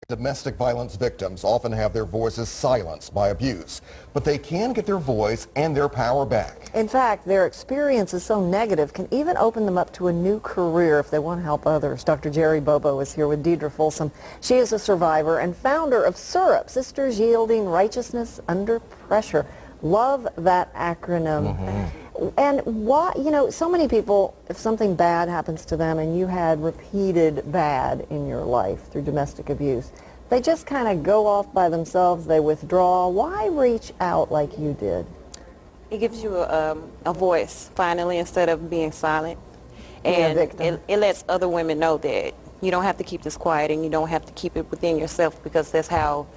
Domestic violence victims often have their voices silenced by abuse, but they can get their voice and their power back. In fact, their experience is so negative can even open them up to a new career if they want to help others. Dr. Jerry Bobo is here with Deidre Folsom. She is a survivor and founder of SYRUP, Sisters Yielding Righteousness Under Pressure. Love that acronym. And why, you know, so many people, if something bad happens to them and you had repeated bad in your life through domestic abuse, they just kind of go off by themselves, they withdraw. Why reach out like you did? It gives you a voice, finally, instead of being silent. And it lets other women know that you don't have to keep this quiet and you don't have to keep it within yourself, because that's how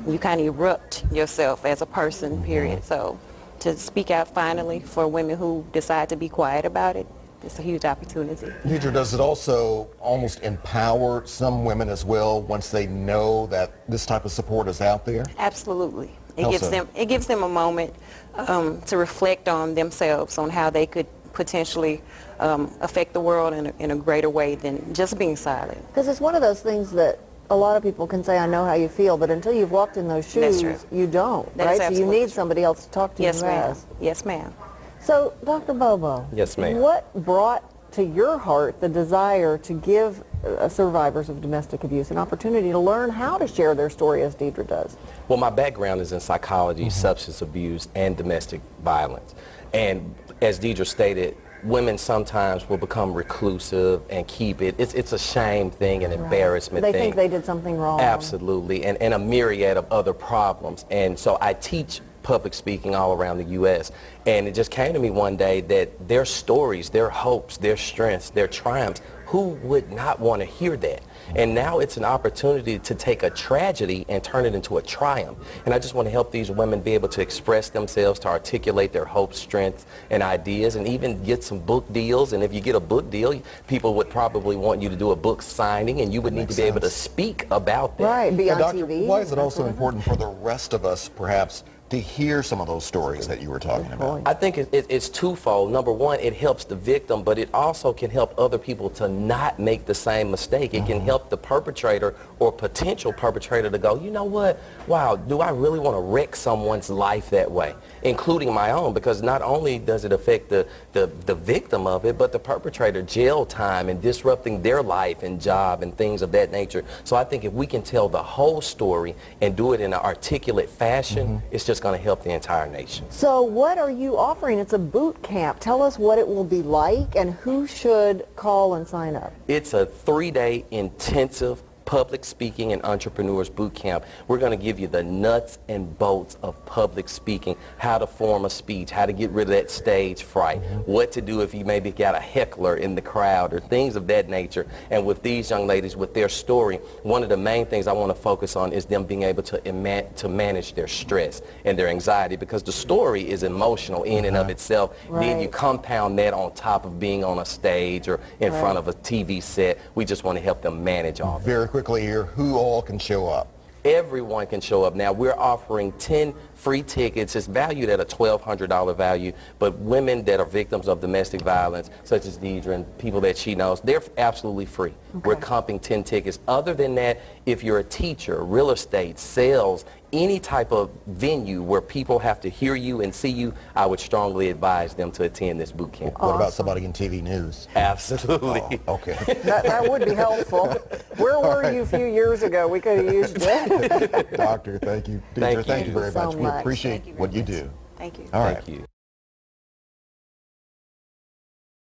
you kind of erupt yourself as a person, period. So to speak out finally for women who decide to be quiet about it, it's a huge opportunity. Deidre, does it also almost empower some women as well once they know that this type of support is out there? Absolutely. It gives them a moment to reflect on themselves, on how they could potentially affect the world in a greater way than just being silent. Because it's one of those things that a lot of people can say, I know how you feel, but until you've walked in those shoes, you don't, right? So you need somebody else to talk to. Yes, ma'am. Yes, ma'am. So, Dr. Bobo, yes, ma'am. What brought to your heart the desire to give survivors of domestic abuse an opportunity to learn how to share their story as Deidre does? Well, my background is in psychology, substance abuse, and domestic violence. And as Deidre stated, women sometimes will become reclusive and keep it. It's a shame thing, an embarrassment thing. They think they did something wrong. Absolutely, and a myriad of other problems. And so I teach public speaking all around the U.S. And it just came to me one day that their stories, their hopes, their strengths, their triumphs, who would not want to hear that? And now it's an opportunity to take a tragedy and turn it into a triumph. And I just want to help these women be able to express themselves, to articulate their hopes, strengths, and ideas, and even get some book deals. And if you get a book deal, people would probably want you to do a book signing, and you would need to be able to speak about that. Right, be on Doctor, TV. why is it also important for the rest of us, perhaps, to hear some of those stories that you were talking about? I think it's twofold. Number one, it helps the victim, but it also can help other people to not make the same mistake. It can help the perpetrator or potential perpetrator to go, you know what, wow, do I really want to wreck someone's life that way, including my own? Because not only does it affect the victim of it, but the perpetrator, jail time and disrupting their life and job and things of that nature. So I think if we can tell the whole story and do it in an articulate fashion, it's just going to help the entire nation. So what are you offering? It's a boot camp. Tell us what it will be like and who should call and sign up. It's a 3-day intensive public speaking and entrepreneurs boot camp. We're going to give you the nuts and bolts of public speaking, how to form a speech, how to get rid of that stage fright, what to do if you maybe got a heckler in the crowd or things of that nature. And with these young ladies, with their story, one of the main things I want to focus on is them being able to manage their stress and their anxiety, because the story is emotional in and of itself. Then you compound that on top of being on a stage or in front of a TV set. We just want to help them manage all that. Very quickly here, who all can show up? Everyone can show up. Now, we're offering 10 free tickets. It's valued at a $1,200 value, but women that are victims of domestic violence, such as Deidre and people that she knows, they're absolutely free. We're comping 10 tickets. Other than that, if you're a teacher, real estate, sales, any type of venue where people have to hear you and see you, I would strongly advise them to attend this boot camp. What about somebody in TV news? Absolutely. Oh, okay. That would be helpful. Where were you a few years ago? We could have used that. Doctor, thank you. Deidre, thank you very much. We appreciate what you do. Thank you. All right. Thank you.